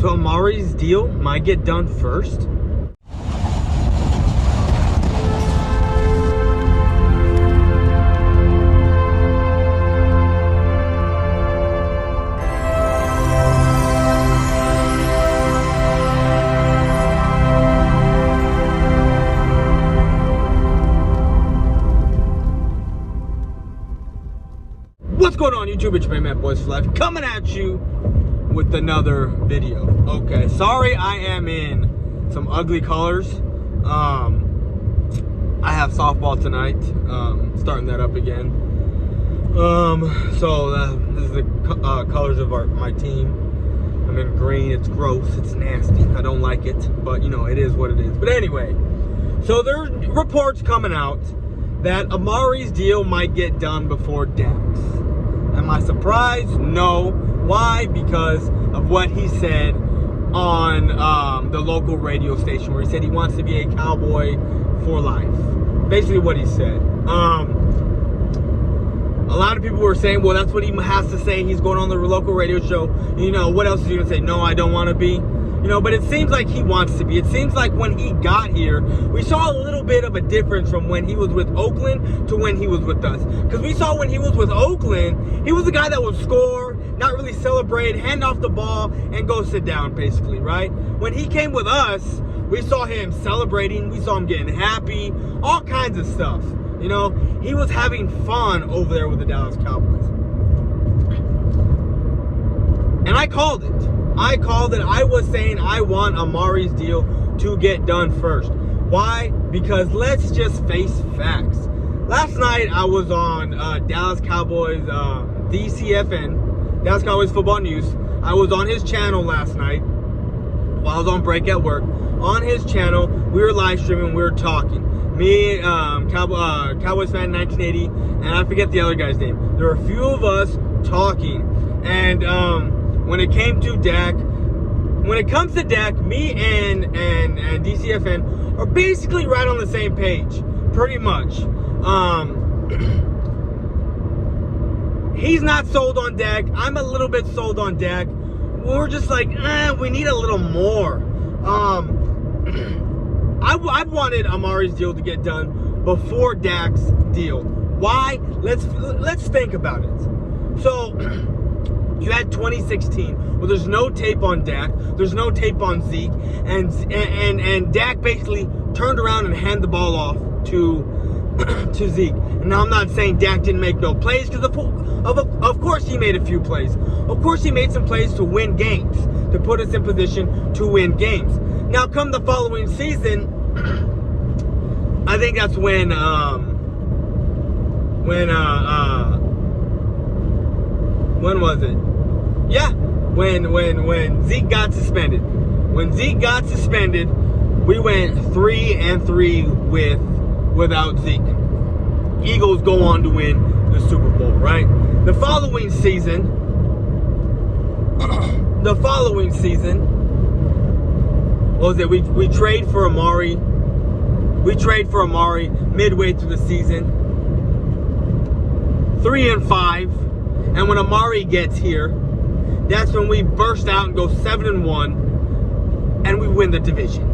So Amari's deal might get done first. What's going on YouTube? It's your man Boys for Life coming at you with another video. Okay, sorry I am in some ugly colors. I have softball tonight, starting that up again. This is the colors of my team. I'm in green. It's gross, it's nasty, I don't like it, but you know, it is what it is. But anyway, so there's reports coming out that Amari's deal might get done before Dax. Am I surprised? No. Why? Because of what he said on the local radio station, where he said he wants to be a Cowboy for life. Basically what he said. A lot of people were saying, well, that's what he has to say. He's going on the local radio show. You know, what else is he going to say? No, I don't want to be. You know, but it seems like he wants to be. It seems like when he got here, we saw a little bit of a difference from when he was with Oakland to when he was with us. Because we saw when he was with Oakland, he was the guy that would score, not really celebrate, hand off the ball, and go sit down, basically, right? When he came with us, we saw him celebrating, we saw him getting happy, all kinds of stuff. You know, he was having fun over there with the Dallas Cowboys. And I called it. I was saying I want Amari's deal to get done first. Why? Because let's just face facts. Last night I was on Dallas Cowboys DCFN, Dallas Cowboys Football News. I was on his channel last night while I was on break at work. On his channel, we were live streaming, we were talking. Me, Cowboys fan 1980, and I forget the other guy's name. There were a few of us talking, and when it came to Dak, when it comes to Dak, me and DCFN are basically right on the same page, pretty much. He's not sold on Dak. I'm a little bit sold on Dak. We're just like, we need a little more. I wanted Amari's deal to get done before Dak's deal. Why? Let's think about it. So you had 2016, well, there's no tape on Dak, there's no tape on Zeke, and Dak basically turned around and handed the ball off to Zeke. And now I'm not saying Dak didn't make no plays, because of course he made a few plays. Of course he made some plays to win games, to put us in position to win games. Now come the following season, I think that's when was it? Yeah, when Zeke got suspended. When Zeke got suspended, we went 3-3 without Zeke. Eagles go on to win the Super Bowl, right? The following season, what was it? We trade for Amari. We trade for Amari midway through the season. 3-5. And when Amari gets here, that's when we burst out and go 7-1, and we win the division.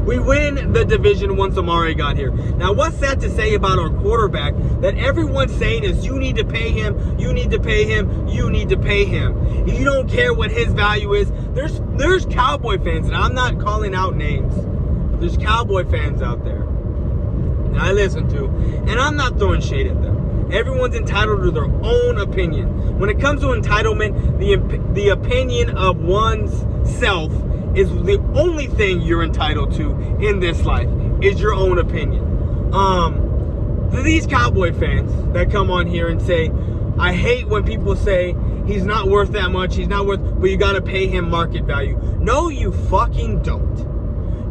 We win the division once Amari got here. Now, what's that to say about our quarterback that everyone's saying is you need to pay him, you need to pay him, you need to pay him. You don't care what his value is. There's Cowboy fans, and I'm not calling out names. There's Cowboy fans out there that I listen to, and I'm not throwing shade at them. Everyone's entitled to their own opinion. When it comes to entitlement, the opinion of one's self is the only thing you're entitled to in this life, is your own opinion. These Cowboy fans that come on here and say, I hate when people say he's not worth that much, he's not worth, but you gotta pay him market value. No, you fucking don't.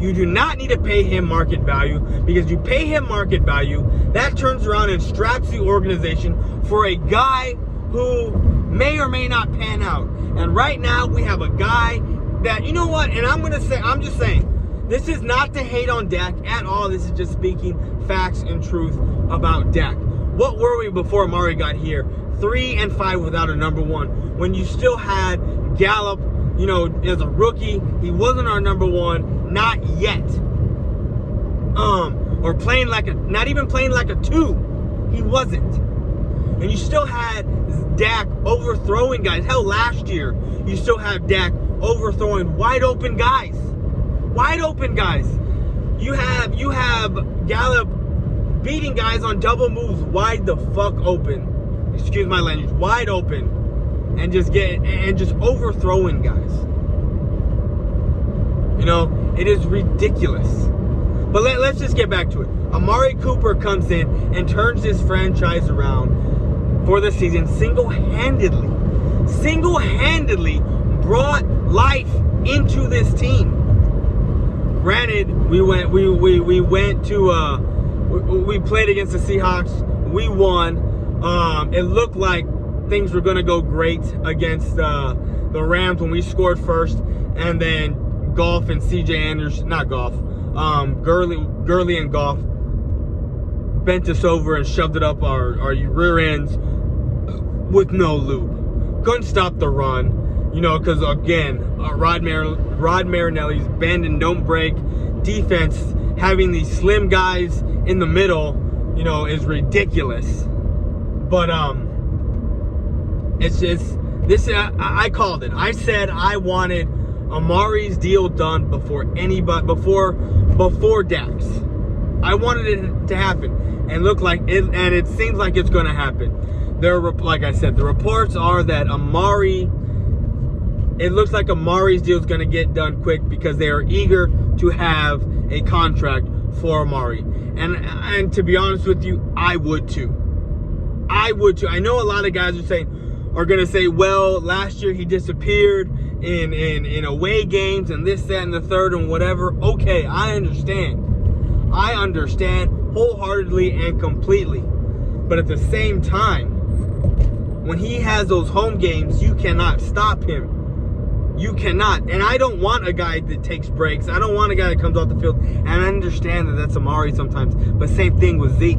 You do not need to pay him market value, because you pay him market value, that turns around and straps the organization for a guy who may or may not pan out. And right now we have a guy that, you know what, and I'm just saying, this is not to hate on Dak at all. This is just speaking facts and truth about Dak. What were we before Amari got here? 3-5 without a number one, when you still had Gallup, you know, as a rookie, he wasn't our number one, not yet. Or playing like not even playing like a 2. He wasn't. And you still had Dak overthrowing guys. Hell, last year, you still had Dak overthrowing wide open guys. Wide open guys. You have Gallup beating guys on double moves wide the fuck open. Excuse my language. Wide open. And just overthrowing guys. You know, it is ridiculous. But let's just get back to it. Amari Cooper comes in and turns this franchise around for the season single-handedly. Single-handedly brought life into this team. Granted, we played against the Seahawks. We won. It looked like things were gonna go great against the Rams when we scored first, and then Goff and CJ Anderson, not Goff, Gurley and Goff bent us over and shoved it up our rear ends with no lube. Couldn't stop the run, you know, because again, Rod Marinelli's bend and don't break defense, having these slim guys in the middle, you know, is ridiculous. But it's just this. I called it. I said I wanted Amari's deal done before anybody, before Dax. I wanted it to happen, and it seems like it's going to happen. Like I said, the reports are that it looks like Amari's deal is going to get done quick because they are eager to have a contract for Amari. And to be honest with you, I would too. I know a lot of guys are going to say, well, last year he disappeared in away games and this, that, and the third and whatever. Okay, I understand wholeheartedly and completely. But at the same time, when he has those home games, you cannot stop him. You cannot. And I don't want a guy that takes breaks. I don't want a guy that comes off the field. And I understand that that's Amari sometimes. But same thing with Zeke.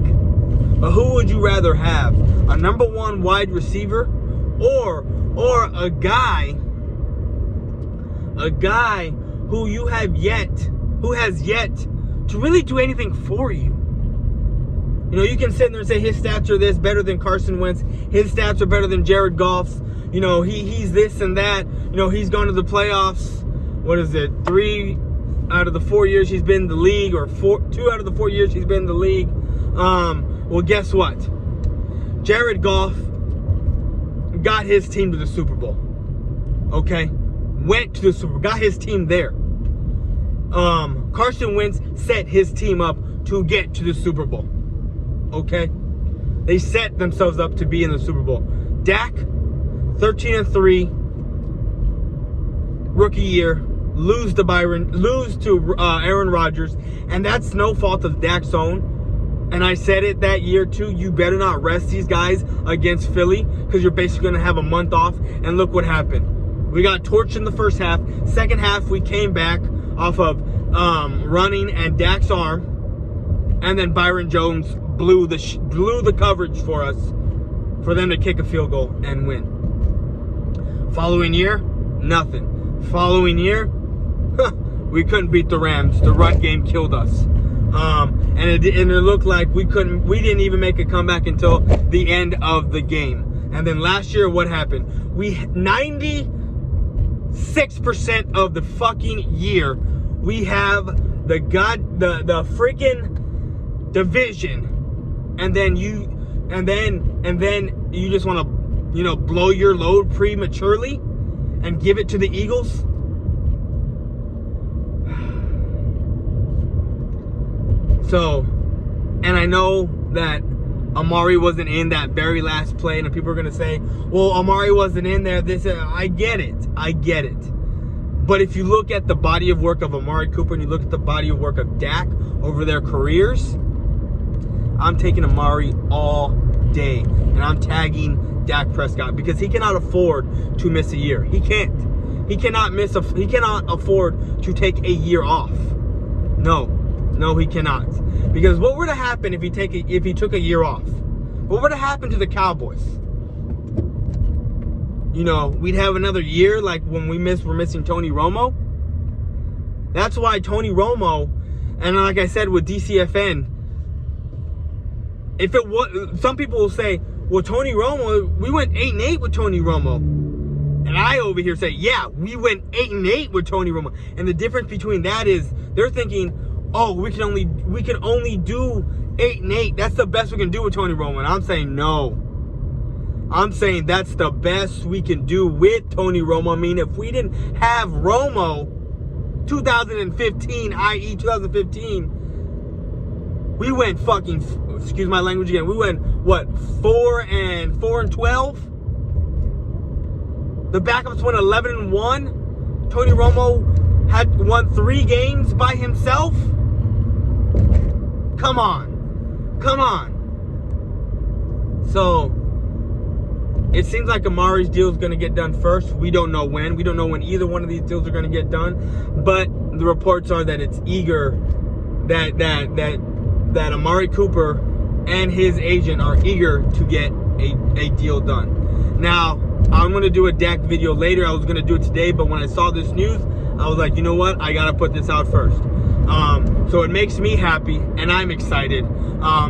But who would you rather have? A number 1 wide receiver or a guy who has yet to really do anything for you? You know, you can sit there and say his stats are this, better than Carson Wentz. His stats are better than Jared Goff's. You know, he's this and that. You know, he's gone to the playoffs. What is it? 3 out of the 4 years he's been in the league, or 2 out of the 4 years he's been in the league. Well, guess what? Jared Goff got his team to the Super Bowl. Okay? Went to the Super Bowl. Got his team there. Carson Wentz set his team up to get to the Super Bowl. Okay? They set themselves up to be in the Super Bowl. Dak, 13-3, rookie year, lose to Aaron Rodgers, and that's no fault of Dak's own. And I said it that year too, you better not rest these guys against Philly, because you're basically going to have a month off. And look what happened. We got torched in the first half. Second half, we came back off of running and Dak's arm. And then Byron Jones blew the coverage for us, for them to kick a field goal and win. Following year, nothing. Following year, we couldn't beat the Rams. The run game killed us. And it looked like we didn't even make a comeback until the end of the game. And then last year, what happened? 96% of the fucking year, we have the freaking division, and then you just want to, you know, blow your load prematurely and give it to the Eagles. So, and I know that Amari wasn't in that very last play, and people are going to say, well, Amari wasn't in there. I get it. But if you look at the body of work of Amari Cooper and you look at the body of work of Dak over their careers, I'm taking Amari all day. And I'm tagging Dak Prescott because he cannot afford to miss a year. He can't. He cannot afford to take a year off. No, he cannot. Because what were to happen if he took a year off? What would have happened to the Cowboys? you know, we'd have another year like when we're missing Tony Romo. That's why Tony Romo, and like I said with DCFN, if it was, some people will say, well, Tony Romo, we went 8-8 with Tony Romo. And I over here say, yeah, we went 8-8 with Tony Romo. And the difference between that is they're thinking, oh, we can only do 8-8. That's the best we can do with Tony Romo. And I'm saying no. I'm saying that's the best we can do with Tony Romo. I mean, if we didn't have Romo 2015, i.e. 2015, we went fucking, excuse my language again, we went, what, 4-12? The backups went 11-1. Tony Romo had won 3 games by himself. Come on. Come on. So, it seems like Amari's deal is going to get done first. We don't know when. We don't know when either one of these deals are going to get done. But the reports are that it's eager, that Amari Cooper and his agent are eager to get a deal done. Now, I'm going to do a Dak video later. I was going to do it today, but when I saw this news, I was like, you know what? I got to put this out first. So it makes me happy, and I'm excited.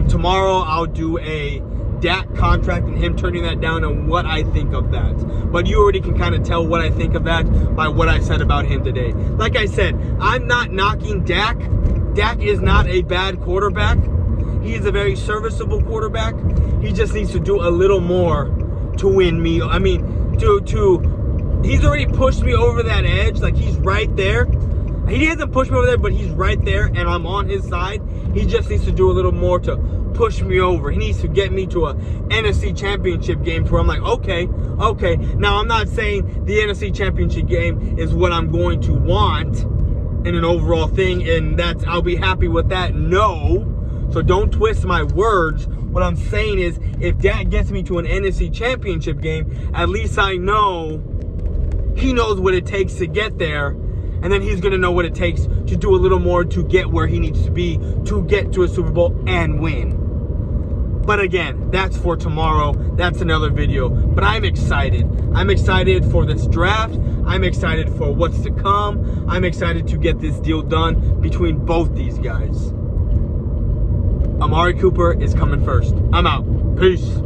Tomorrow, I'll do a Dak contract and him turning that down and what I think of that. But you already can kind of tell what I think of that by what I said about him today. Like I said, I'm not knocking Dak. Dak is not a bad quarterback. He is a very serviceable quarterback. He just needs to do a little more to win me. I mean, he's already pushed me over that edge. Like, he's right there. He hasn't pushed me over there, but he's right there, and I'm on his side. He just needs to do a little more to push me over. He needs to get me to a NFC Championship game where I'm like, okay. Now, I'm not saying the NFC Championship game is what I'm going to want in an overall thing, and I'll be happy with that. No. So don't twist my words. What I'm saying is, if Dak gets me to an NFC Championship game, at least I know he knows what it takes to get there. And then he's going to know what it takes to do a little more to get where he needs to be to get to a Super Bowl and win. But again, that's for tomorrow. That's another video. But I'm excited. I'm excited for this draft. I'm excited for what's to come. I'm excited to get this deal done between both these guys. Amari Cooper is coming first. I'm out. Peace.